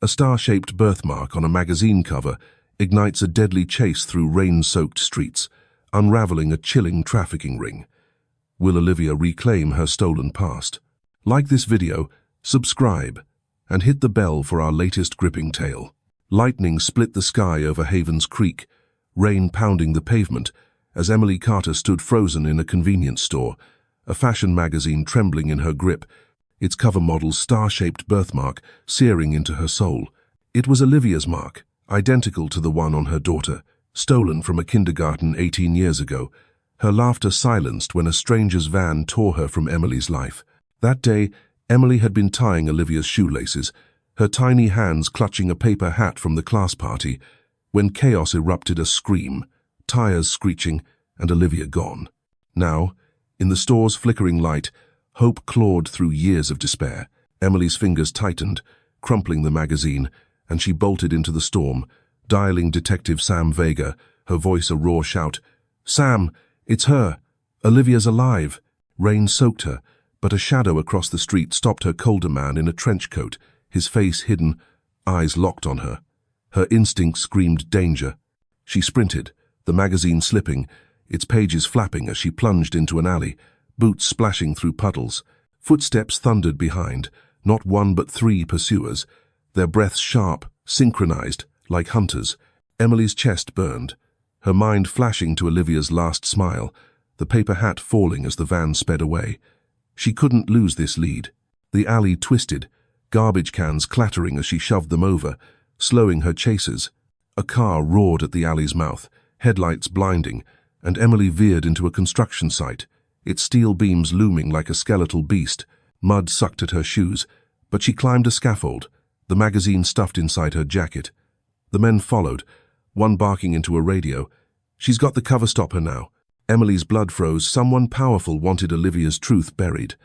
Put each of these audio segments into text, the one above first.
A star-shaped birthmark on a magazine cover ignites a deadly chase through rain-soaked streets, unraveling a chilling trafficking ring. Will Olivia reclaim her stolen past? Like this video, subscribe, and hit the bell for our latest gripping tale. Lightning split the sky over Havens Creek, rain pounding the pavement as Emily Carter stood frozen in a convenience store, a fashion magazine trembling in her grip, its cover model's star-shaped birthmark searing into her soul. It was Olivia's mark, identical to the one on her daughter, stolen from a kindergarten 18 years ago, her laughter silenced when a stranger's van tore her from Emily's life. That day, Emily had been tying Olivia's shoelaces, her tiny hands clutching a paper hat from the class party, when chaos erupted, a scream, tires screeching, and Olivia gone. Now, in the store's flickering light, hope clawed through years of despair. Emily's fingers tightened, crumpling the magazine, and she bolted into the storm, dialing Detective Sam Vega, her voice a raw shout. "Sam, it's her! Olivia's alive!" Rain soaked her, but a shadow across the street stopped her colder man in a trench coat, his face hidden, eyes locked on her. Her instinct screamed danger. She sprinted, the magazine slipping, its pages flapping as she plunged into an alley, boots splashing through puddles. Footsteps thundered behind, not one but three pursuers, their breaths sharp, synchronized, like hunters. Emily's chest burned, her mind flashing to Olivia's last smile, the paper hat falling as the van sped away. She couldn't lose this lead. The alley twisted, garbage cans clattering as she shoved them over, slowing her chasers. A car roared at the alley's mouth, headlights blinding, and Emily veered into a construction site, its steel beams looming like a skeletal beast. Mud sucked at her shoes, but she climbed a scaffold, the magazine stuffed inside her jacket. The men followed, one barking into a radio. "She's got the cover stopper now." Emily's blood froze. Someone powerful wanted Olivia's truth buried.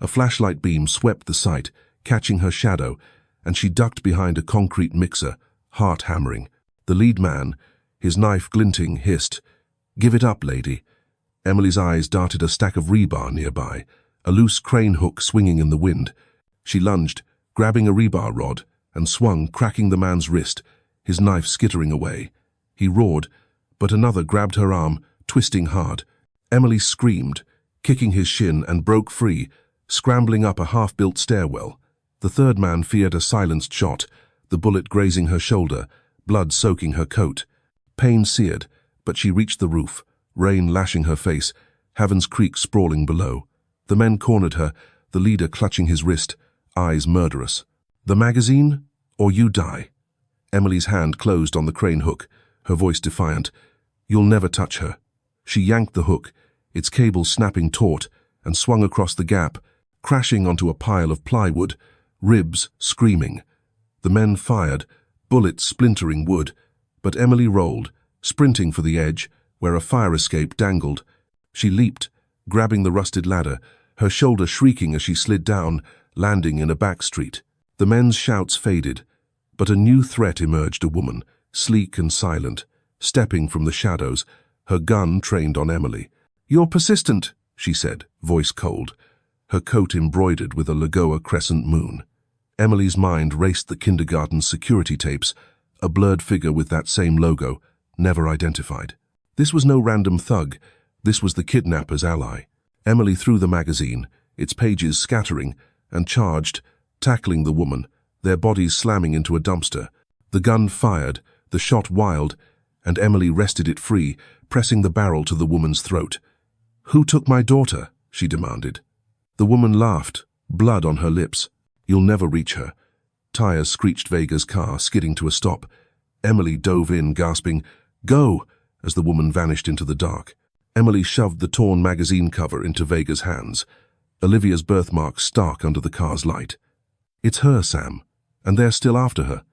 A flashlight beam swept the site, catching her shadow, and she ducked behind a concrete mixer, heart hammering. The lead man, his knife glinting, hissed, "Give it up, lady." Emily's eyes darted a stack of rebar nearby, a loose crane hook swinging in the wind. She lunged, grabbing a rebar rod, and swung, cracking the man's wrist, his knife skittering away. He roared, but another grabbed her arm, twisting hard. Emily screamed, kicking his shin, and broke free, scrambling up a half-built stairwell. The third man feared a silenced shot, the bullet grazing her shoulder, blood soaking her coat. Pain seared, but she reached the roof, rain lashing her face, Havens Creek sprawling below. The men cornered her, the leader clutching his wrist, eyes murderous. "The magazine, or you die." Emily's hand closed on the crane hook, her voice defiant. "You'll never touch her." She yanked the hook, its cable snapping taut, and swung across the gap, crashing onto a pile of plywood, ribs screaming. The men fired, bullets splintering wood, but Emily rolled, sprinting for the edge, where a fire escape dangled. She leaped, grabbing the rusted ladder, her shoulder shrieking as she slid down, landing in a back street. The men's shouts faded, but a new threat emerged, a woman, sleek and silent, stepping from the shadows, her gun trained on Emily. "You're persistent," she said, voice cold, her coat embroidered with a Lagoa crescent moon. Emily's mind raced the kindergarten security tapes, a blurred figure with that same logo, never identified. This was no random thug, this was the kidnapper's ally. Emily threw the magazine, its pages scattering, and charged, tackling the woman, their bodies slamming into a dumpster. The gun fired, the shot wild, and Emily wrested it free, pressing the barrel to the woman's throat. "Who took my daughter?" she demanded. The woman laughed, blood on her lips. "You'll never reach her." Tires screeched Vega's car, skidding to a stop. Emily dove in, gasping, "Go!" as the woman vanished into the dark. Emily shoved the torn magazine cover into Vega's hands, Olivia's birthmark stark under the car's light. "It's her, Sam, and they're still after her."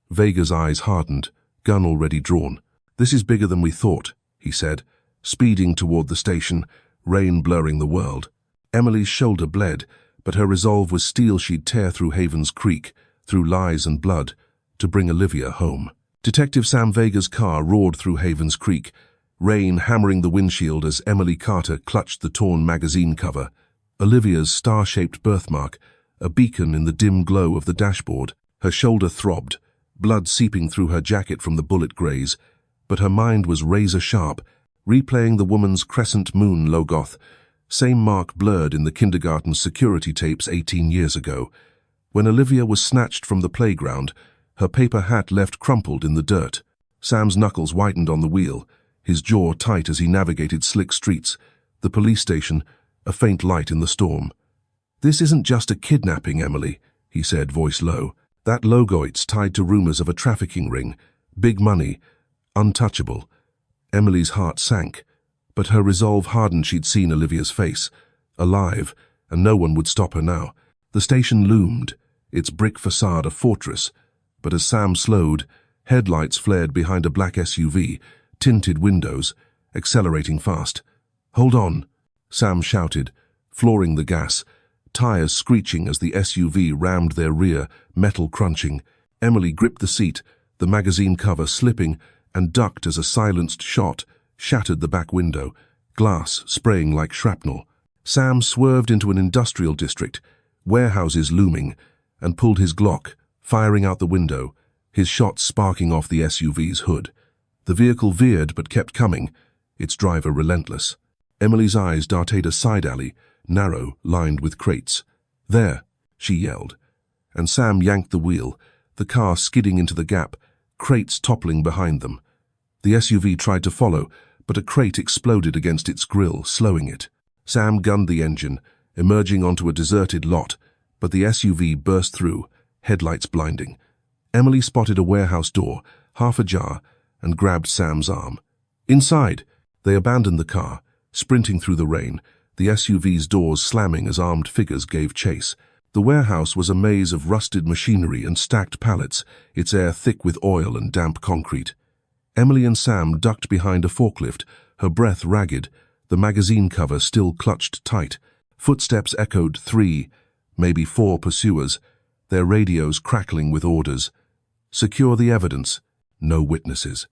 Vega's eyes hardened, gun already drawn. "This is bigger than we thought," he said, speeding toward the station, rain blurring the world. Emily's shoulder bled, but her resolve was steel. She'd tear through Havens Creek, through lies and blood, to bring Olivia home. Detective Sam Vega's car roared through Havens Creek, rain hammering the windshield as Emily Carter clutched the torn magazine cover. Olivia's star-shaped birthmark, a beacon in the dim glow of the dashboard. Her shoulder throbbed, blood seeping through her jacket from the bullet graze, but her mind was razor-sharp, replaying the woman's crescent moon logo, same mark blurred in the kindergarten security tapes 18 years ago. When Olivia was snatched from the playground, her paper hat left crumpled in the dirt. Sam's knuckles whitened on the wheel, his jaw tight as he navigated slick streets, the police station, a faint light in the storm. "This isn't just a kidnapping, Emily," he said, voice low. "That logo's tied to rumors of a trafficking ring, big money, untouchable." Emily's heart sank, but her resolve hardened. She'd seen Olivia's face, alive, and no one would stop her now. The station loomed, its brick facade a fortress, but as Sam slowed, headlights flared behind a black SUV, tinted windows, accelerating fast. "Hold on," Sam shouted, flooring the gas, tires screeching as the SUV rammed their rear, metal crunching. Emily gripped the seat, the magazine cover slipping, and ducked as a silenced shot shattered the back window, glass spraying like shrapnel. Sam swerved into an industrial district, warehouses looming, and pulled his Glock, firing out the window, his shot sparking off the SUV's hood. The vehicle veered but kept coming, its driver relentless. Emily's eyes darted a side alley, narrow, lined with crates. "There," she yelled, and Sam yanked the wheel, the car skidding into the gap, crates toppling behind them. The SUV tried to follow, but a crate exploded against its grille, slowing it. Sam gunned the engine, emerging onto a deserted lot, but the SUV burst through, headlights blinding. Emily spotted a warehouse door, half ajar, and grabbed Sam's arm. "Inside!" They abandoned the car, sprinting through the rain, the SUV's doors slamming as armed figures gave chase. The warehouse was a maze of rusted machinery and stacked pallets, its air thick with oil and damp concrete. Emily and Sam ducked behind a forklift, her breath ragged, the magazine cover still clutched tight. Footsteps echoed 3, maybe 4 pursuers, their radios crackling with orders. "Secure the evidence. No witnesses."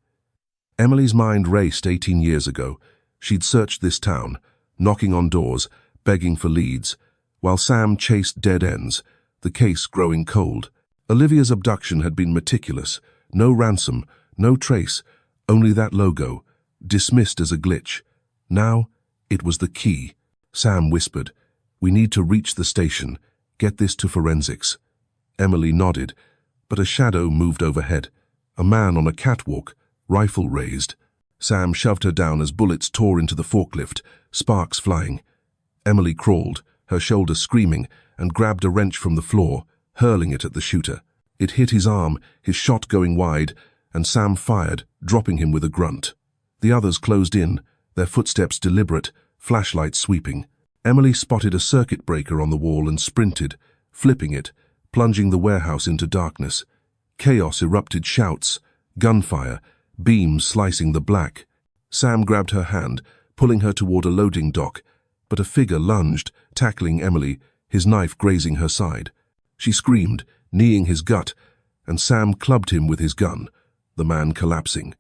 Emily's mind raced 18 years ago. She'd searched this town, knocking on doors, begging for leads, while Sam chased dead ends, the case growing cold. Olivia's abduction had been meticulous. No ransom, no trace, only that logo, dismissed as a glitch. Now, it was the key. Sam whispered, "We need to reach the station, get this to forensics." Emily nodded, but a shadow moved overhead, a man on a catwalk, rifle raised. Sam shoved her down as bullets tore into the forklift, sparks flying. Emily crawled, her shoulder screaming, and grabbed a wrench from the floor, hurling it at the shooter. It hit his arm, his shot going wide, and Sam fired, dropping him with a grunt. The others closed in, their footsteps deliberate, flashlights sweeping. Emily spotted a circuit breaker on the wall and sprinted, flipping it, plunging the warehouse into darkness. Chaos erupted, shouts, gunfire, beams slicing the black. Sam grabbed her hand, pulling her toward a loading dock, but a figure lunged, tackling Emily, his knife grazing her side. She screamed, kneeing his gut, and Sam clubbed him with his gun, the man collapsing.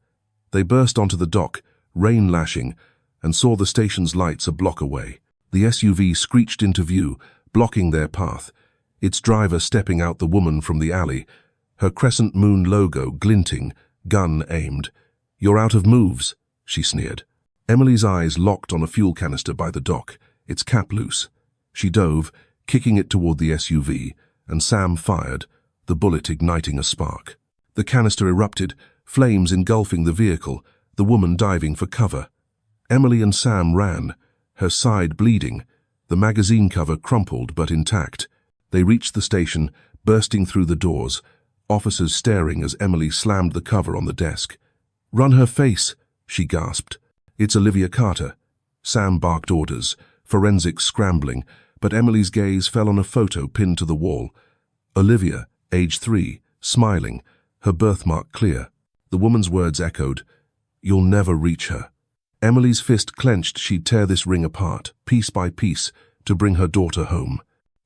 They burst onto the dock, rain lashing, and saw the station's lights a block away. The SUV screeched into view, blocking their path, its driver stepping out the woman from the alley, her crescent moon logo glinting, gun aimed. "You're out of moves," she sneered. Emily's eyes locked on a fuel canister by the dock, its cap loose. She dove, kicking it toward the SUV, and Sam fired, the bullet igniting a spark. The canister erupted, flames engulfing the vehicle, the woman diving for cover. Emily and Sam ran, her side bleeding, the magazine cover crumpled but intact. They reached the station, bursting through the doors, officers staring as Emily slammed the cover on the desk. "Run her face," she gasped. "It's Olivia Carter." Sam barked orders, forensics scrambling, but Emily's gaze fell on a photo pinned to the wall. Olivia, age 3, smiling, her birthmark clear. The woman's words echoed, "You'll never reach her." Emily's fist clenched. She'd tear this ring apart, piece by piece, to bring her daughter home.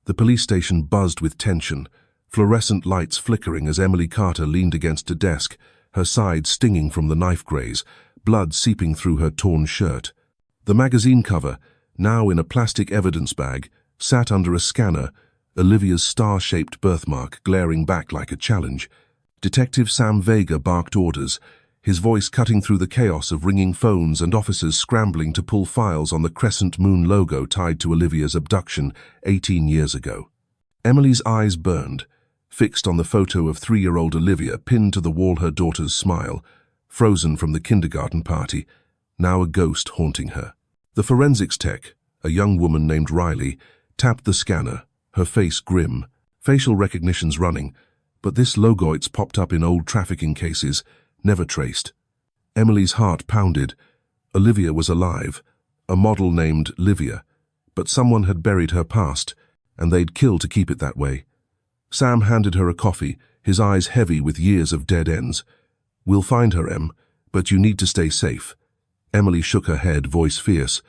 The police station buzzed with tension, fluorescent lights flickering as Emily Carter leaned against a desk, her side stinging from the knife graze, blood seeping through her torn shirt. The magazine cover, now in a plastic evidence bag, sat under a scanner, Olivia's star-shaped birthmark glaring back like a challenge. Detective Sam Vega barked orders, his voice cutting through the chaos of ringing phones and officers scrambling to pull files on the crescent moon logo tied to Olivia's abduction 18 years ago. Emily's eyes burned, fixed on the photo of 3-year-old Olivia pinned to the wall, her daughter's smile, frozen from the kindergarten party, now a ghost haunting her. The forensics tech, a young woman named Riley, tapped the scanner, her face grim, facial recognitions running, but this logoit's popped up in old trafficking cases, never traced. Emily's heart pounded. Olivia was alive, a model named Livia, but someone had buried her past, and they'd kill to keep it that way. Sam handed her a coffee, his eyes heavy with years of dead ends. "We'll find her, Em, but you need to stay safe." Emily shook her head, voice fierce.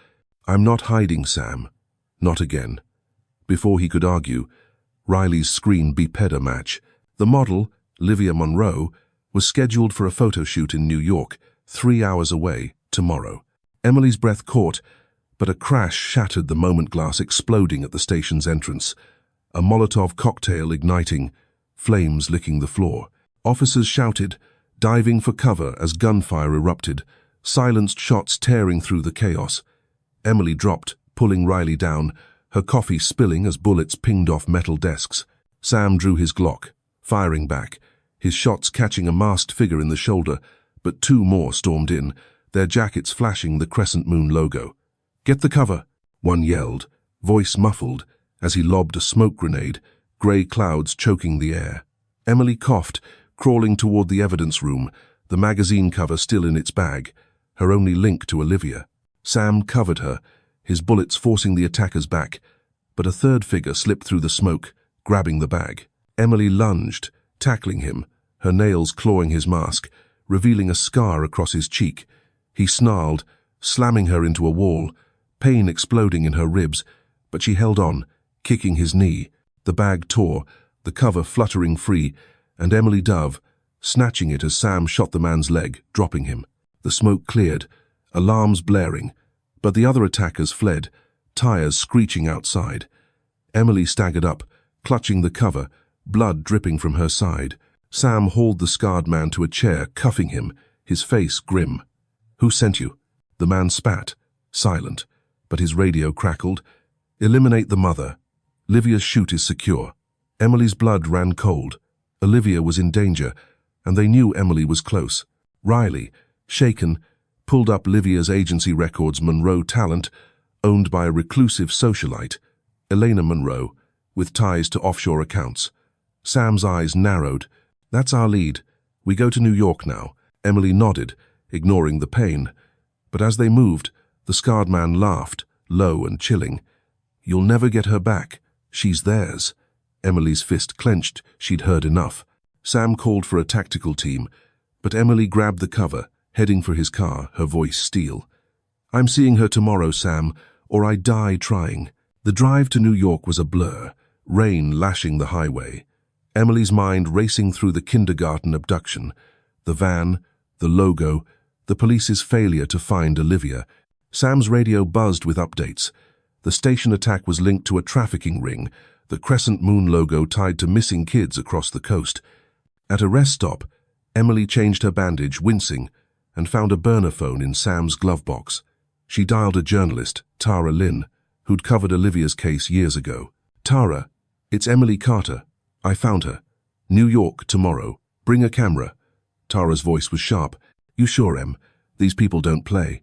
"I'm not hiding, Sam. Not again." Before he could argue, Riley's screen beeped a match. The model, Livia Monroe, was scheduled for a photo shoot in New York, 3 hours away, tomorrow. Emily's breath caught, but a crash shattered the moment, glass exploding at the station's entrance. A Molotov cocktail igniting, flames licking the floor. Officers shouted, diving for cover as gunfire erupted, silenced shots tearing through the chaos. Emily dropped, pulling Riley down, her coffee spilling as bullets pinged off metal desks. Sam drew his Glock, firing back, his shots catching a masked figure in the shoulder, but 2 more stormed in, their jackets flashing the crescent moon logo. "Get the cover," one yelled, voice muffled, as he lobbed a smoke grenade, grey clouds choking the air. Emily coughed, crawling toward the evidence room, the magazine cover still in its bag, her only link to Olivia. Sam covered her, his bullets forcing the attackers back, but a third figure slipped through the smoke, grabbing the bag. Emily lunged, tackling him, her nails clawing his mask, revealing a scar across his cheek. He snarled, slamming her into a wall, pain exploding in her ribs, but she held on, kicking his knee. The bag tore, the cover fluttering free, and Emily dove, snatching it as Sam shot the man's leg, dropping him. The smoke cleared, alarms blaring, but the other attackers fled, tires screeching outside. Emily staggered up, clutching the cover, blood dripping from her side. Sam hauled the scarred man to a chair, cuffing him, his face grim. "Who sent you?" The man spat, silent, but his radio crackled. "Eliminate the mother. Livia's chute is secure." Emily's blood ran cold. Olivia was in danger, and they knew Emily was close. Riley, shaken, pulled up Livia's agency records. Monroe Talent, owned by a reclusive socialite, Elena Monroe, with ties to offshore accounts. Sam's eyes narrowed. "That's our lead. We go to New York now." Emily nodded, ignoring the pain. But as they moved, the scarred man laughed, low and chilling. "You'll never get her back. She's theirs." Emily's fist clenched. She'd heard enough. Sam called for a tactical team, but Emily grabbed the cover, heading for his car, her voice steel. "I'm seeing her tomorrow, Sam, or I die trying." The drive to New York was a blur, rain lashing the highway. Emily's mind racing through the kindergarten abduction, the van, the logo, the police's failure to find Olivia. Sam's radio buzzed with updates. The station attack was linked to a trafficking ring, the crescent moon logo tied to missing kids across the coast. At a rest stop, Emily changed her bandage, wincing, and found a burner phone in Sam's glove box. She dialed a journalist, Tara Lynn, who'd covered Olivia's case years ago. "Tara, it's Emily Carter. I found her. New York tomorrow. Bring a camera." Tara's voice was sharp. "You sure, Em? These people don't play."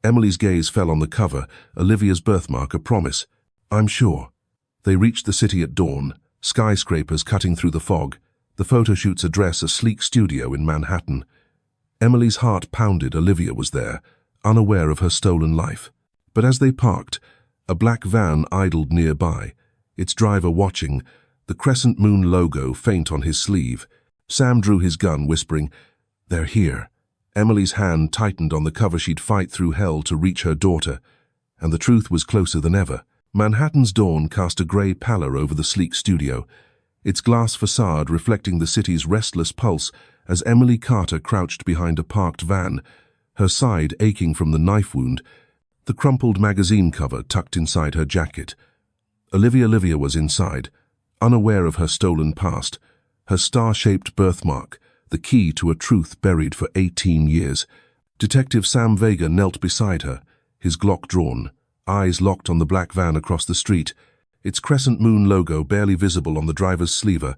Emily's gaze fell on the cover, Olivia's birthmark, a promise. "I'm sure." They reached the city at dawn, skyscrapers cutting through the fog, the photoshoot's address a sleek studio in Manhattan. Emily's heart pounded. Olivia was there, unaware of her stolen life. But as they parked, a black van idled nearby, its driver watching, the crescent moon logo faint on his sleeve. Sam drew his gun, whispering, "They're here." Emily's hand tightened on the cover. She'd fight through hell to reach her daughter, and the truth was closer than ever. Manhattan's dawn cast a grey pallor over the sleek studio, its glass facade reflecting the city's restless pulse as Emily Carter crouched behind a parked van, her side aching from the knife wound, the crumpled magazine cover tucked inside her jacket. Olivia was inside, unaware of her stolen past, her star-shaped birthmark, the key to a truth buried for 18 years. Detective Sam Vega knelt beside her, his Glock drawn, eyes locked on the black van across the street, its crescent moon logo barely visible on the driver's sleeve,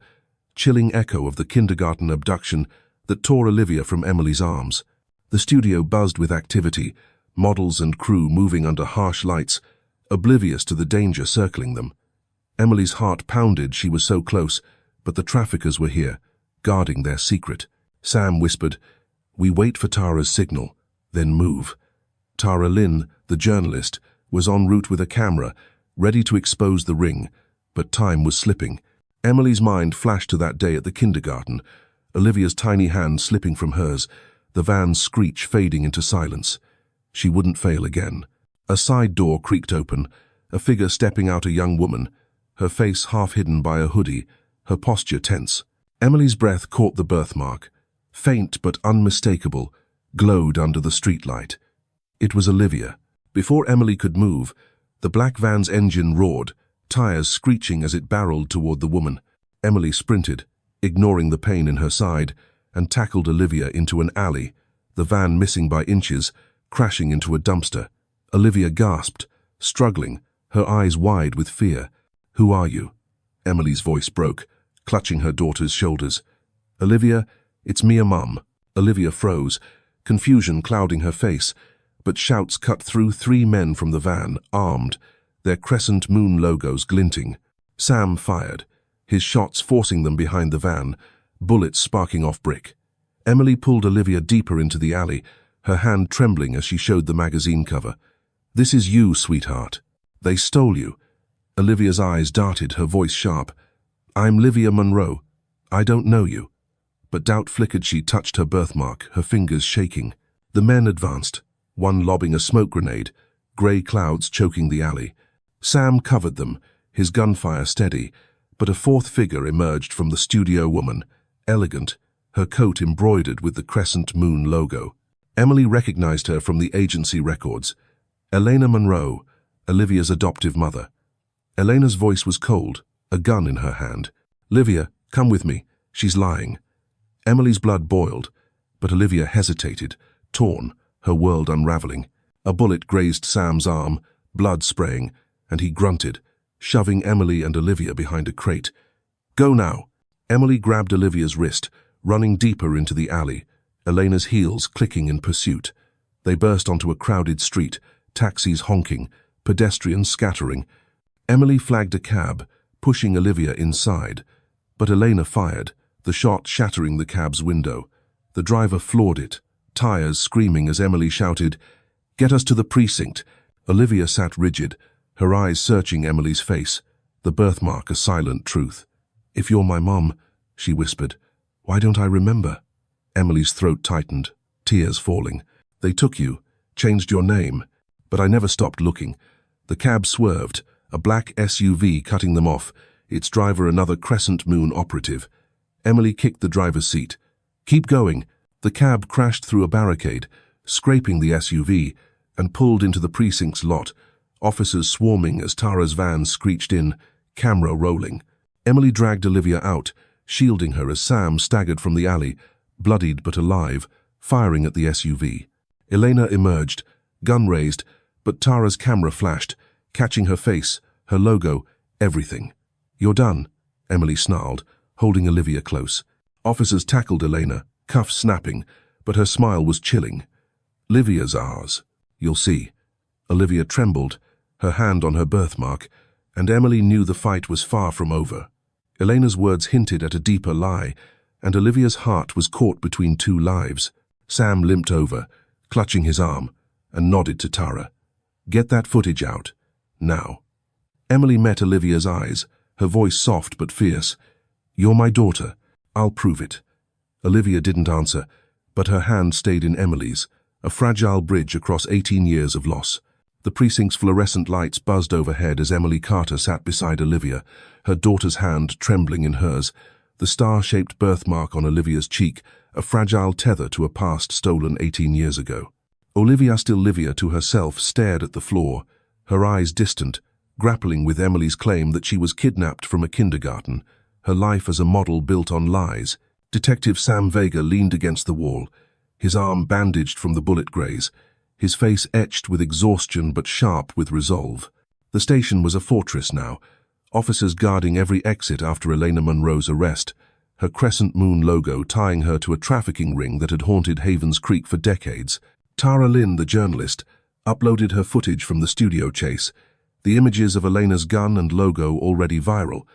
chilling echo of the kindergarten abduction that tore Olivia from Emily's arms. The studio buzzed with activity, models and crew moving under harsh lights, oblivious to the danger circling them. Emily's heart pounded, she was so close, but the traffickers were here, guarding their secret. Sam whispered, "We wait for Tara's signal, then move." Tara Lynn, the journalist, was en route with a camera, ready to expose the ring, but time was slipping. Emily's mind flashed to that day at the kindergarten, Olivia's tiny hand slipping from hers, the van's screech fading into silence. She wouldn't fail again. A side door creaked open, a figure stepping out, a young woman, her face half hidden by a hoodie, her posture tense. Emily's breath caught the birthmark, faint but unmistakable, glowed under the streetlight. It was Olivia. Before Emily could move, the black van's engine roared, tires screeching as it barreled toward the woman. Emily sprinted, ignoring the pain in her side, and tackled Olivia into an alley, the van missing by inches, crashing into a dumpster. Olivia gasped, struggling, her eyes wide with fear. "Who are you?" Emily's voice broke, clutching her daughter's shoulders. "Olivia, it's me, Mum." Olivia froze, confusion clouding her face, but shouts cut through. 3 men from the van, armed, their crescent moon logos glinting. Sam fired, his shots forcing them behind the van, bullets sparking off brick. Emily pulled Olivia deeper into the alley, her hand trembling as she showed the magazine cover. "This is you, sweetheart. They stole you." Olivia's eyes darted, her voice sharp. "I'm Livia Monroe. I don't know you." But doubt flickered. She touched her birthmark, her fingers shaking. The men advanced, one lobbing a smoke grenade, grey clouds choking the alley. Sam covered them, his gunfire steady, but a 4th figure emerged from the studio woman, elegant, her coat embroidered with the crescent moon logo. Emily recognized her from the agency records. Elena Monroe, Olivia's adoptive mother. Elena's voice was cold, a gun in her hand. "Livia, come with me. She's lying." Emily's blood boiled, but Olivia hesitated, torn, her world unraveling. A bullet grazed Sam's arm, blood spraying, and he grunted, shoving Emily and Olivia behind a crate. "Go now." Emily grabbed Olivia's wrist, running deeper into the alley, Elena's heels clicking in pursuit. They burst onto a crowded street, taxis honking, pedestrians scattering. Emily flagged a cab, pushing Olivia inside, but Elena fired, the shot shattering the cab's window. The driver floored it, tires screaming as Emily shouted, "Get us to the precinct." Olivia sat rigid, her eyes searching Emily's face, the birthmark a silent truth. "If you're my mom," she whispered, "why don't I remember?" Emily's throat tightened, tears falling. "They took you, changed your name, but I never stopped looking." The cab swerved, a black SUV cutting them off, its driver another crescent moon operative. Emily kicked the driver's seat. "Keep going." The cab crashed through a barricade, scraping the SUV, and pulled into the precinct's lot, officers swarming as Tara's van screeched in, camera rolling. Emily dragged Olivia out, shielding her as Sam staggered from the alley, bloodied but alive, firing at the SUV. Elena emerged, gun raised, but Tara's camera flashed, catching her face, her logo, everything. "You're done," Emily snarled, holding Olivia close. Officers tackled Elena, cuffs snapping, but her smile was chilling. "Livia's ours. You'll see." Olivia trembled, her hand on her birthmark, and Emily knew the fight was far from over. Elena's words hinted at a deeper lie, and Olivia's heart was caught between 2 lives. Sam limped over, clutching his arm, and nodded to Tara. "Get that footage out. Now." Emily met Olivia's eyes, her voice soft but fierce. "You're my daughter. I'll prove it." Olivia didn't answer, but her hand stayed in Emily's, a fragile bridge across 18 years of loss. The precinct's fluorescent lights buzzed overhead as Emily Carter sat beside Olivia, her daughter's hand trembling in hers, the star-shaped birthmark on Olivia's cheek, a fragile tether to a past stolen 18 years ago. Olivia, still Livia to herself, stared at the floor, her eyes distant, grappling with Emily's claim that she was kidnapped from a kindergarten, her life as a model built on lies. Detective Sam Vega leaned against the wall, his arm bandaged from the bullet graze, his face etched with exhaustion but sharp with resolve. The station was a fortress now, officers guarding every exit after Elena Monroe's arrest, her crescent moon logo tying her to a trafficking ring that had haunted Havens Creek for decades. Tara Lynn, the journalist, uploaded her footage from the studio chase, the images of Elena's gun and logo already viral.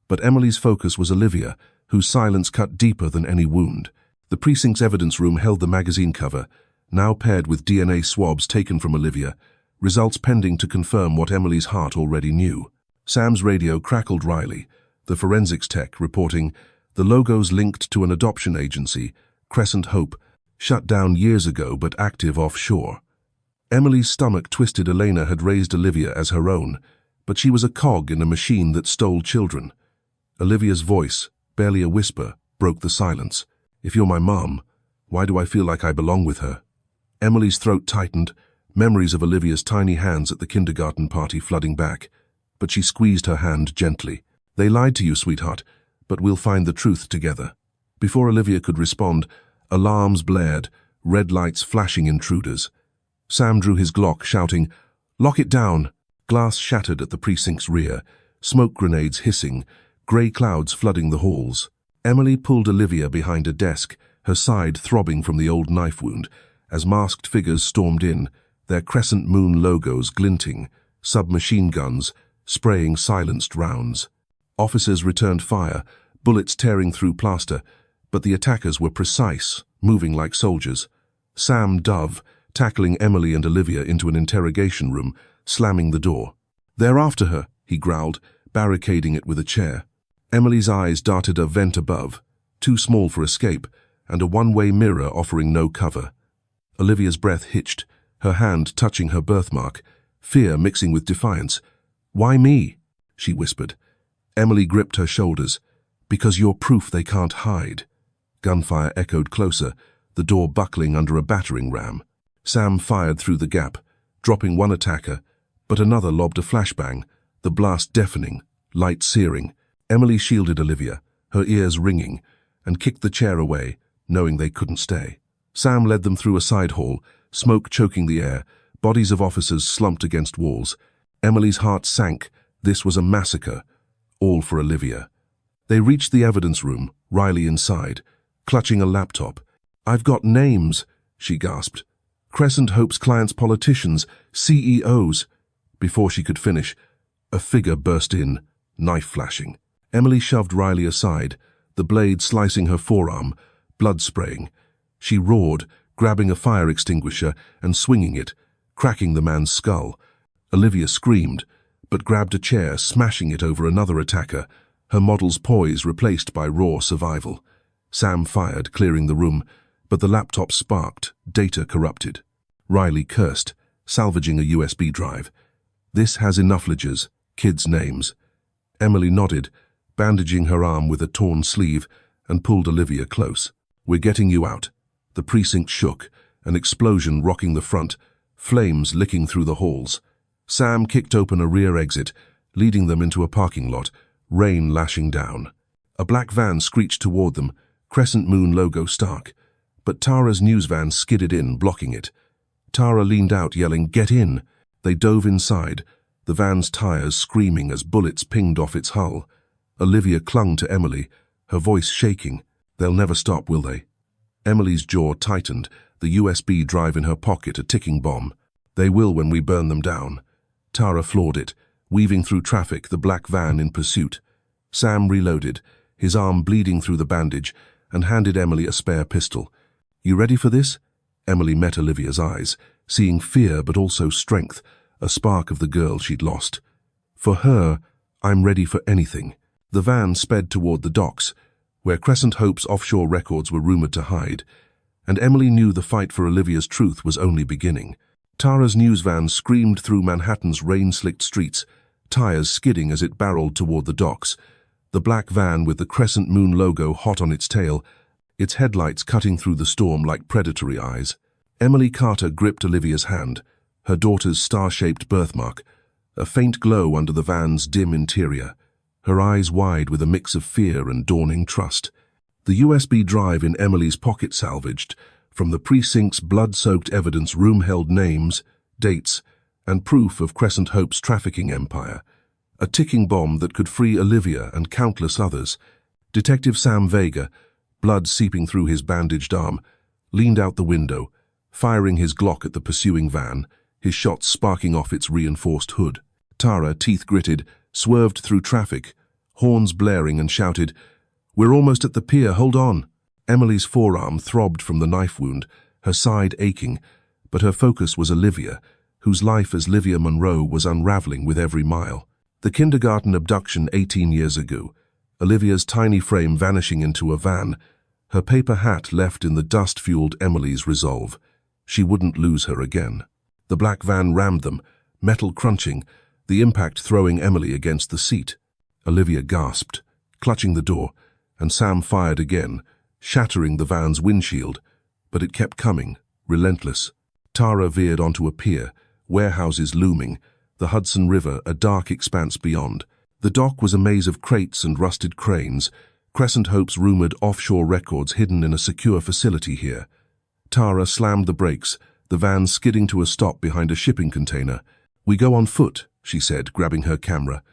But Emily's focus was Olivia, whose silence cut deeper than any wound. The precinct's evidence room held the magazine cover, now paired with DNA swabs taken from Olivia, results pending to confirm what Emily's heart already knew. Sam's radio crackled Riley, the forensics tech, reporting, "The logo's linked to an adoption agency, Crescent Hope, shut down years ago but active offshore." Emily's stomach twisted. Elena had raised Olivia as her own, but she was a cog in a machine that stole children. Olivia's voice, barely a whisper, broke the silence. "If you're my mom, why do I feel like I belong with her?" Emily's throat tightened, memories of Olivia's tiny hands at the kindergarten party flooding back, but she squeezed her hand gently. "They lied to you, sweetheart, but we'll find the truth together." Before Olivia could respond, alarms blared, red lights flashing intruders. Sam drew his Glock, shouting, "Lock it down!" Glass shattered at the precinct's rear, smoke grenades hissing, grey clouds flooding the halls. Emily pulled Olivia behind a desk, her side throbbing from the old knife wound, as masked figures stormed in, their crescent moon logos glinting, submachine guns spraying silenced rounds. Officers returned fire, bullets tearing through plaster, but the attackers were precise, moving like soldiers. Sam dove, tackling Emily and Olivia into an interrogation room, slamming the door. "They're after her," he growled, barricading it with a chair. Emily's eyes darted a vent above, too small for escape, and a one-way mirror offering no cover. Olivia's breath hitched, her hand touching her birthmark, fear mixing with defiance. "Why me?" she whispered. Emily gripped her shoulders. "Because you're proof they can't hide." Gunfire echoed closer, the door buckling under a battering ram. Sam fired through the gap, dropping one attacker, but another lobbed a flashbang, the blast deafening, light searing. Emily shielded Olivia, her ears ringing, and kicked the chair away, knowing they couldn't stay. Sam led them through a side hall, smoke choking the air, bodies of officers slumped against walls. Emily's heart sank. This was a massacre, all for Olivia. They reached the evidence room, Riley inside, clutching a laptop. "I've got names," she gasped. "Crescent Hope's clients' politicians, CEOs." Before she could finish, a figure burst in, knife flashing. Emily shoved Riley aside, the blade slicing her forearm, blood spraying. She roared, grabbing a fire extinguisher and swinging it, cracking the man's skull. Olivia screamed, but grabbed a chair, smashing it over another attacker, her model's poise replaced by raw survival. Sam fired, clearing the room, but the laptop sparked, data corrupted. Riley cursed, salvaging a USB drive. "This has enough ledgers, kids' names." Emily nodded, bandaging her arm with a torn sleeve, and pulled Olivia close. "We're getting you out." The precinct shook, an explosion rocking the front, flames licking through the halls. Sam kicked open a rear exit, leading them into a parking lot, rain lashing down. A black van screeched toward them, crescent moon logo stark, but Tara's news van skidded in, blocking it. Tara leaned out, yelling, "Get in!" They dove inside, the van's tires screaming as bullets pinged off its hull. Olivia clung to Emily, her voice shaking. "They'll never stop, will they?" Emily's jaw tightened, the USB drive in her pocket a ticking bomb. "They will when we burn them down." Tara floored it, weaving through traffic, the black van in pursuit. Sam reloaded, his arm bleeding through the bandage, and handed Emily a spare pistol. "You ready for this?" Emily met Olivia's eyes, seeing fear but also strength, a spark of the girl she'd lost. "For her, I'm ready for anything." The van sped toward the docks, where Crescent Hope's offshore records were rumored to hide, and Emily knew the fight for Olivia's truth was only beginning. Tara's news van screamed through Manhattan's rain-slicked streets, tires skidding as it barreled toward the docks, the black van with the crescent moon logo hot on its tail, its headlights cutting through the storm like predatory eyes. Emily Carter gripped Olivia's hand, her daughter's star-shaped birthmark, a faint glow under the van's dim interior, her eyes wide with a mix of fear and dawning trust. The USB drive in Emily's pocket salvaged. From the precinct's blood-soaked evidence room held names, dates, and proof of Crescent Hope's trafficking empire. A ticking bomb that could free Olivia and countless others. Detective Sam Vega, blood seeping through his bandaged arm, leaned out the window, firing his Glock at the pursuing van, his shots sparking off its reinforced hood. Tara, teeth gritted, swerved through traffic, horns blaring, and shouted, "We're almost at the pier, hold on." Emily's forearm throbbed from the knife wound, her side aching, but her focus was Olivia, whose life as Livia Monroe was unraveling with every mile. The kindergarten abduction 18 years ago, Olivia's tiny frame vanishing into a van, her paper hat left in the dust fueled Emily's resolve. She wouldn't lose her again. The black van rammed them, metal crunching, the impact throwing Emily against the seat. Olivia gasped, clutching the door, and Sam fired again, shattering the van's windshield, but it kept coming, relentless. Tara veered onto a pier, warehouses looming, the Hudson River a dark expanse beyond. The dock was a maze of crates and rusted cranes, Crescent Hope's rumored offshore records hidden in a secure facility here. Tara slammed the brakes, the van skidding to a stop behind a shipping container. "We go on foot," she said, grabbing her camera.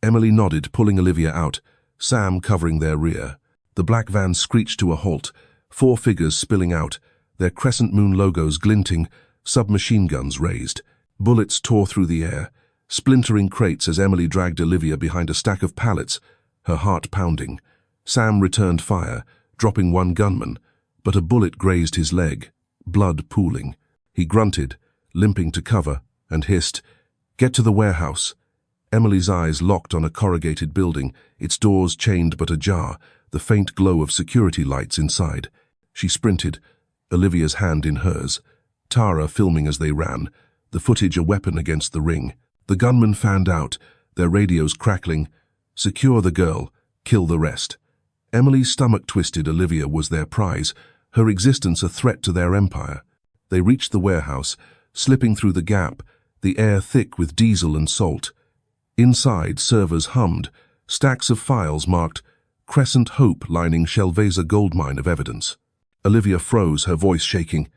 Emily nodded, pulling Olivia out, Sam covering their rear. The black van screeched to a halt, 4 figures spilling out, their crescent moon logos glinting, submachine guns raised. Bullets tore through the air, splintering crates as Emily dragged Olivia behind a stack of pallets, her heart pounding. Sam returned fire, dropping one gunman, but a bullet grazed his leg, blood pooling. He grunted, limping to cover, and hissed, "Get to the warehouse." Emily's eyes locked on a corrugated building, its doors chained but ajar, the faint glow of security lights inside. She sprinted, Olivia's hand in hers, Tara filming as they ran, the footage a weapon against the ring. The gunmen fanned out, their radios crackling, "Secure the girl, kill the rest." Emily's stomach twisted. Olivia was their prize, her existence a threat to their empire. They reached the warehouse, slipping through the gap, the air thick with diesel and salt. Inside, servers hummed, stacks of files marked Crescent Hope lining Shelveza gold mine of evidence. Olivia froze, her voice shaking.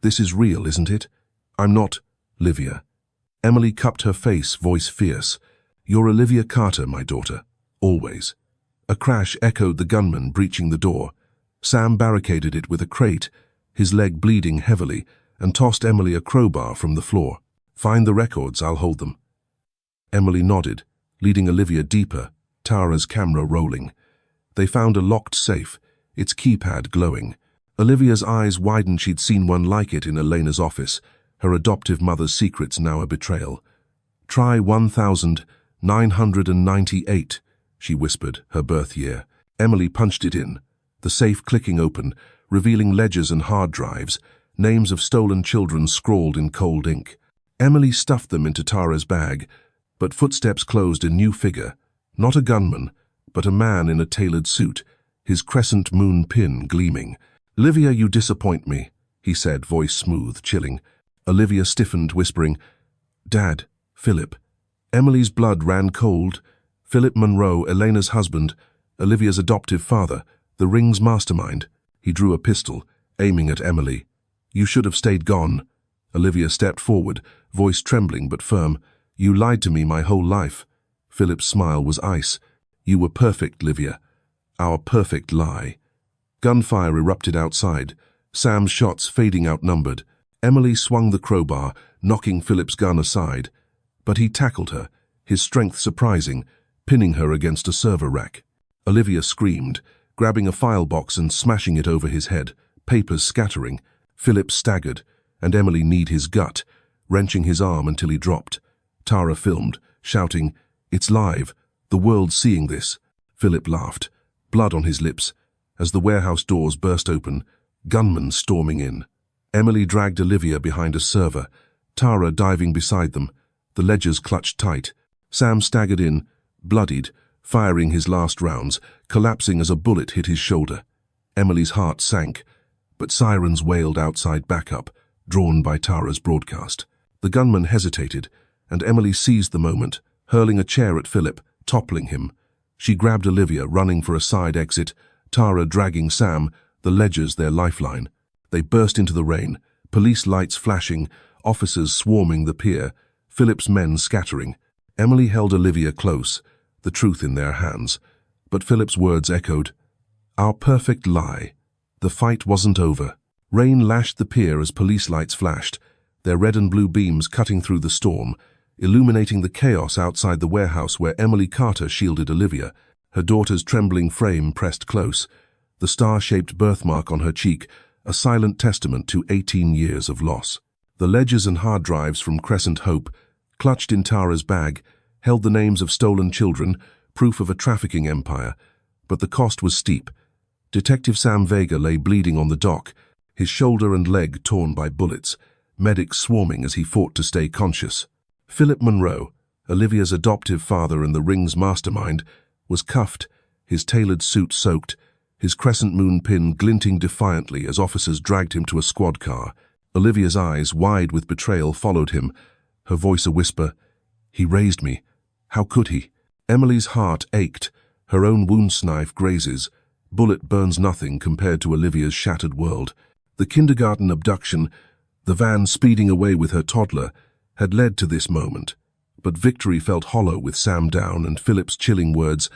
"This is real, isn't it?" "I'm not Livia." Emily cupped her face, voice fierce. "You're Olivia Carter, my daughter. Always." A crash echoed, the gunman breaching the door. Sam barricaded it with a crate, his leg bleeding heavily, and tossed Emily a crowbar from the floor. "Find the records, I'll hold them." Emily nodded, leading Olivia deeper, Tara's camera rolling. They found a locked safe, its keypad glowing. Olivia's eyes widened. She'd seen one like it in Elena's office, her adoptive mother's secrets now a betrayal. "Try 1998, she whispered, her birth year. Emily punched it in, the safe clicking open, revealing ledgers and hard drives, names of stolen children scrawled in cold ink. Emily stuffed them into Tara's bag, but footsteps closed. A new figure, not a gunman, but a man in a tailored suit, his crescent moon pin gleaming. "Livia, you disappoint me," he said, voice smooth, chilling. Olivia stiffened, whispering, "Dad, Philip." Emily's blood ran cold. Philip Monroe, Elena's husband, Olivia's adoptive father, the ring's mastermind. He drew a pistol, aiming at Emily. "You should have stayed gone." Olivia stepped forward, voice trembling but firm. "You lied to me my whole life." Philip's smile was ice. "You were perfect, Livia. Our perfect lie." Gunfire erupted outside, Sam's shots fading outnumbered. Emily swung the crowbar, knocking Philip's gun aside. But he tackled her, his strength surprising, pinning her against a server rack. Olivia screamed, grabbing a file box and smashing it over his head, papers scattering. Philip staggered, and Emily kneed his gut, wrenching his arm until he dropped. Tara filmed, shouting, "It's live, the world's seeing this." Philip laughed, blood on his lips, as the warehouse doors burst open, gunmen storming in. Emily dragged Olivia behind a server, Tara diving beside them, the ledgers clutched tight. Sam staggered in, bloodied, firing his last rounds, collapsing as a bullet hit his shoulder. Emily's heart sank, but sirens wailed outside backup, drawn by Tara's broadcast. The gunman hesitated, and Emily seized the moment, hurling a chair at Philip, toppling him. She grabbed Olivia, running for a side exit, Tara dragging Sam, the ledgers their lifeline. They burst into the rain, police lights flashing, officers swarming the pier, Philip's men scattering. Emily held Olivia close, the truth in their hands. But Philip's words echoed, "Our perfect lie." The fight wasn't over. Rain lashed the pier as police lights flashed, their red and blue beams cutting through the storm, illuminating the chaos outside the warehouse where Emily Carter shielded Olivia, her daughter's trembling frame pressed close, the star-shaped birthmark on her cheek, a silent testament to 18 years of loss. The ledgers and hard drives from Crescent Hope, clutched in Tara's bag, held the names of stolen children, proof of a trafficking empire, but the cost was steep. Detective Sam Vega lay bleeding on the dock, his shoulder and leg torn by bullets, medics swarming as he fought to stay conscious. Philip Monroe, Olivia's adoptive father and the ring's mastermind, was cuffed, his tailored suit soaked, his crescent moon pin glinting defiantly as officers dragged him to a squad car. Olivia's eyes, wide with betrayal, followed him, her voice a whisper. "He raised me. How could he?" Emily's heart ached, her own wound knife grazes. Bullet burns nothing compared to Olivia's shattered world. The kindergarten abduction, the van speeding away with her toddler, had led to this moment. But victory felt hollow with Sam down and Philip's chilling words,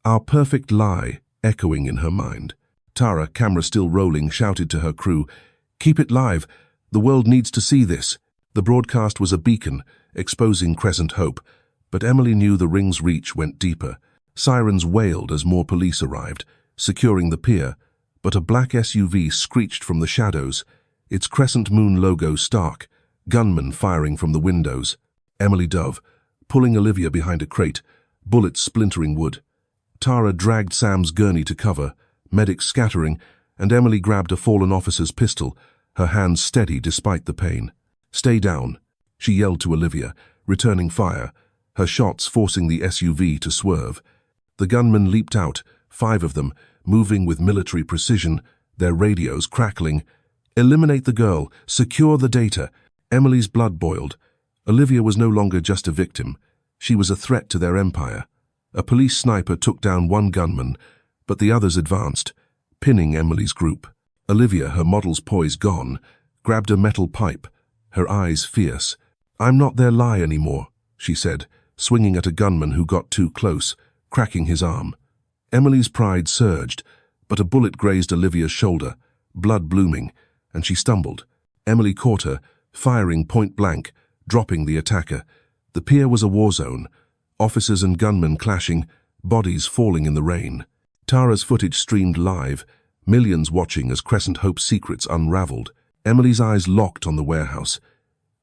"Our perfect lie," echoing in her mind. Tara, camera still rolling, shouted to her crew, "Keep it live. The world needs to see this." The broadcast was a beacon, exposing Crescent Hope, but Emily knew the ring's reach went deeper. Sirens wailed as more police arrived, securing the pier, but a black SUV screeched from the shadows, its Crescent Moon logo stark, gunmen firing from the windows. Emily dove, pulling Olivia behind a crate, bullets splintering wood. Tara dragged Sam's gurney to cover, medics scattering, and Emily grabbed a fallen officer's pistol, her hands steady despite the pain. "Stay down," she yelled to Olivia, returning fire, her shots forcing the SUV to swerve. The gunmen leaped out, 5 of them, moving with military precision, their radios crackling. "Eliminate the girl, secure the data." Emily's blood boiled. Olivia was no longer just a victim. She was a threat to their empire. A police sniper took down one gunman, but the others advanced, pinning Emily's group. Olivia, her model's poise gone, grabbed a metal pipe, her eyes fierce. "I'm not their lie anymore," she said, swinging at a gunman who got too close, cracking his arm. Emily's pride surged, but a bullet grazed Olivia's shoulder, blood blooming, and she stumbled. Emily caught her, firing point blank, dropping the attacker. The pier was a war zone, officers and gunmen clashing, bodies falling in the rain. Tara's footage streamed live, millions watching as Crescent Hope's secrets unraveled. Emily's eyes locked on the warehouse.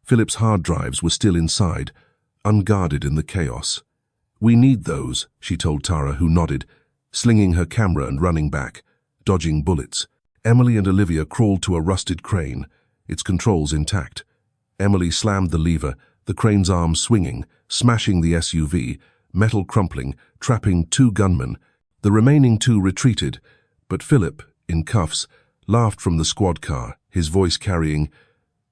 Philip's hard drives were still inside, unguarded in the chaos. "We need those," she told Tara, who nodded, slinging her camera and running back, dodging bullets. Emily and Olivia crawled to a rusted crane, its controls intact. Emily slammed the lever, the crane's arm swinging, smashing the SUV, metal crumpling, trapping 2 gunmen. The remaining 2 retreated, but Philip, in cuffs, laughed from the squad car, his voice carrying,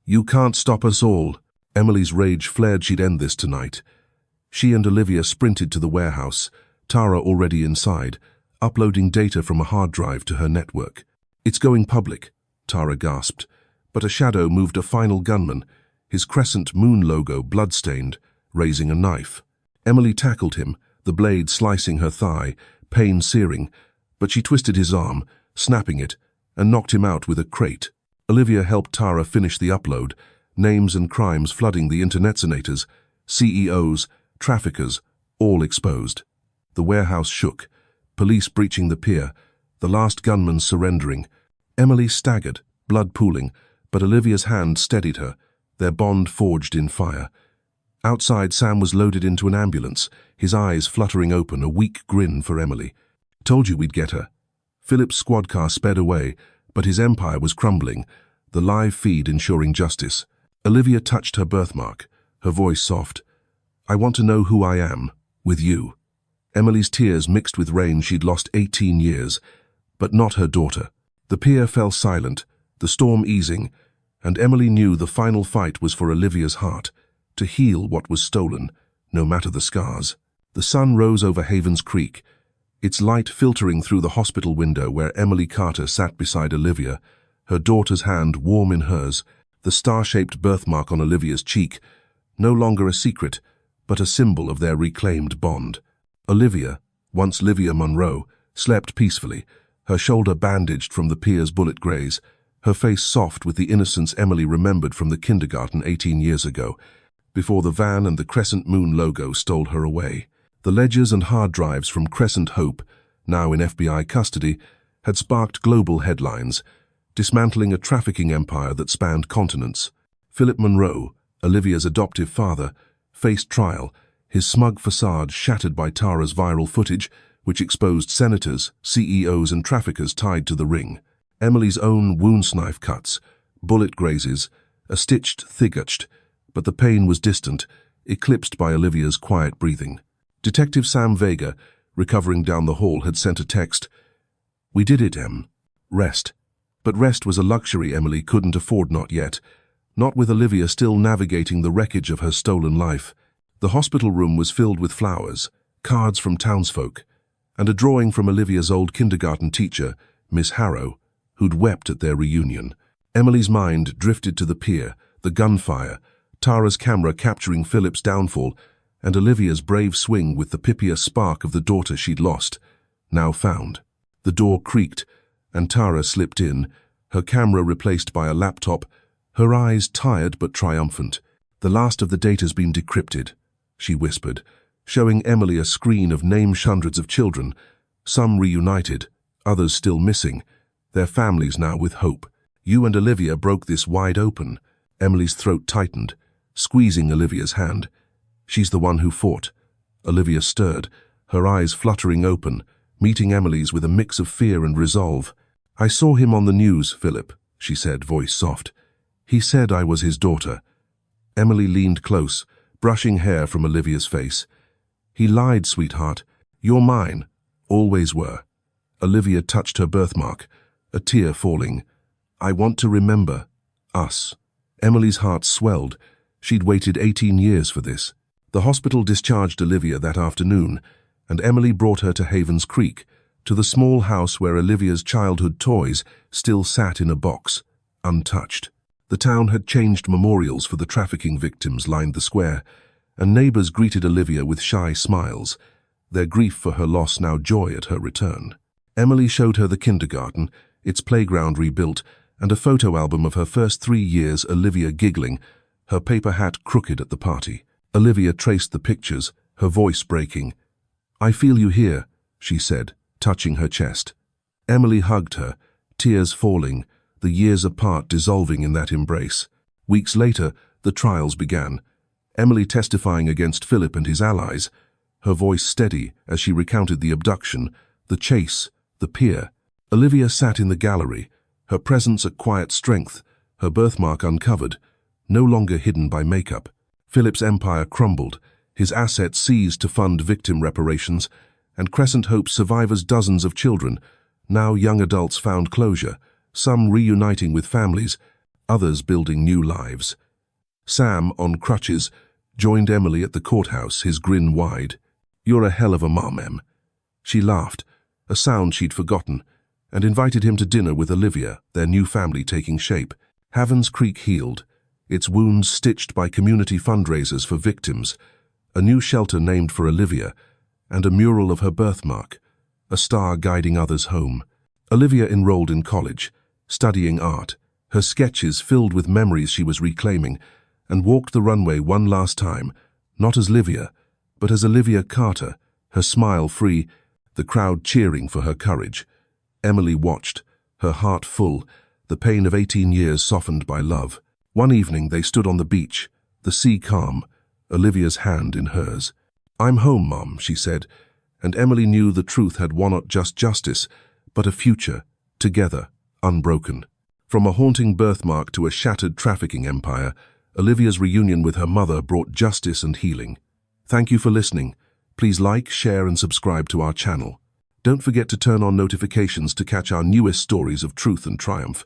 "You can't stop us all." Emily's rage flared she'd end this tonight. She and Olivia sprinted to the warehouse, Tara already inside, uploading data from a hard drive to her network. "It's going public," Tara gasped, but a shadow moved a final gunman, his Crescent Moon logo blood-stained, raising a knife. Emily tackled him, the blade slicing her thigh, pain searing, but she twisted his arm, snapping it, and knocked him out with a crate. Olivia helped Tara finish the upload, names and crimes flooding the internetsonators, CEOs, traffickers, all exposed. The warehouse shook, police breaching the pier, the last gunman surrendering. Emily staggered, blood pooling, but Olivia's hand steadied her, their bond forged in fire. Outside, Sam was loaded into an ambulance, his eyes fluttering open, a weak grin for Emily. "Told you we'd get her." Philip's squad car sped away, but his empire was crumbling, the live feed ensuring justice. Olivia touched her birthmark, her voice soft. "I want to know who I am, with you." Emily's tears mixed with rain. She'd lost 18 years, but not her daughter. The pier fell silent, the storm easing, and Emily knew the final fight was for Olivia's heart. to heal what was stolen, no matter the scars. The sun rose over Havens Creek, its light filtering through the hospital window where Emily Carter sat beside Olivia, her daughter's hand warm in hers, the star-shaped birthmark on Olivia's cheek, no longer a secret, but a symbol of their reclaimed bond. Olivia, once Livia Monroe, slept peacefully, her shoulder bandaged from the pier's bullet graze, her face soft with the innocence Emily remembered from the kindergarten 18 years ago, before the van and the Crescent Moon logo stole her away. The ledgers and hard drives from Crescent Hope, now in FBI custody, had sparked global headlines, dismantling a trafficking empire that spanned continents. Philip Monroe, Olivia's adoptive father, faced trial, his smug facade shattered by Tara's viral footage, which exposed senators, CEOs and traffickers tied to the ring. Emily's own wound-knife cuts, bullet grazes, a stitched thigutched, but the pain was distant, eclipsed by Olivia's quiet breathing. Detective Sam Vega, recovering down the hall, had sent a text. "We did it, Em. Rest." But rest was a luxury Emily couldn't afford, not yet, not with Olivia still navigating the wreckage of her stolen life. The hospital room was filled with flowers, cards from townsfolk, and a drawing from Olivia's old kindergarten teacher, Miss Harrow, who'd wept at their reunion. Emily's mind drifted to the pier, the gunfire, Tara's camera capturing Philip's downfall, and Olivia's brave swing with the pippier spark of the daughter she'd lost, now found. The door creaked, and Tara slipped in, her camera replaced by a laptop, her eyes tired but triumphant. "The last of the data's been decrypted," she whispered, showing Emily a screen of named hundreds of children, some reunited, others still missing, their families now with hope. "You and Olivia broke this wide open." Emily's throat tightened, squeezing Olivia's hand. "She's the one who fought." Olivia stirred, her eyes fluttering open, meeting Emily's with a mix of fear and resolve. "I saw him on the news, Philip," she said, voice soft. "He said I was his daughter." Emily leaned close, brushing hair from Olivia's face. "He lied, sweetheart. You're mine. Always were." Olivia touched her birthmark, a tear falling. "I want to remember us." Emily's heart swelled. She'd waited 18 years for this. The hospital discharged Olivia that afternoon, and Emily brought her to Havens Creek, to the small house where Olivia's childhood toys still sat in a box, untouched. The town had changed memorials for the trafficking victims lined the square, and neighbors greeted Olivia with shy smiles, their grief for her loss now joy at her return. Emily showed her the kindergarten, its playground rebuilt, and a photo album of her first 3 years, Olivia giggling, her paper hat crooked at the party. Olivia traced the pictures, her voice breaking. "I feel you here," she said, touching her chest. Emily hugged her, tears falling, the years apart dissolving in that embrace. Weeks later, the trials began, Emily testifying against Philip and his allies, her voice steady as she recounted the abduction, the chase, the pier. Olivia sat in the gallery, her presence a quiet strength, her birthmark uncovered, no longer hidden by makeup. Philip's empire crumbled, his assets seized to fund victim reparations, and Crescent Hope's survivors, dozens of children, now young adults, found closure, some reuniting with families, others building new lives. Sam, on crutches, joined Emily at the courthouse, his grin wide. "You're a hell of a mom, Em." She laughed, a sound she'd forgotten, and invited him to dinner with Olivia, their new family taking shape. Havens Creek healed, its wounds stitched by community fundraisers for victims, a new shelter named for Olivia, and a mural of her birthmark, a star guiding others home. Olivia enrolled in college, studying art, her sketches filled with memories she was reclaiming, and walked the runway one last time, not as Livia, but as Olivia Carter, her smile free, the crowd cheering for her courage. Emily watched, her heart full, the pain of 18 years softened by love. One evening they stood on the beach, the sea calm, Olivia's hand in hers. "I'm home, Mom," she said, and Emily knew the truth had won not just justice, but a future, together, unbroken. From a haunting birthmark to a shattered trafficking empire, Olivia's reunion with her mother brought justice and healing. Thank you for listening. Please like, share and subscribe to our channel. Don't forget to turn on notifications to catch our newest stories of truth and triumph.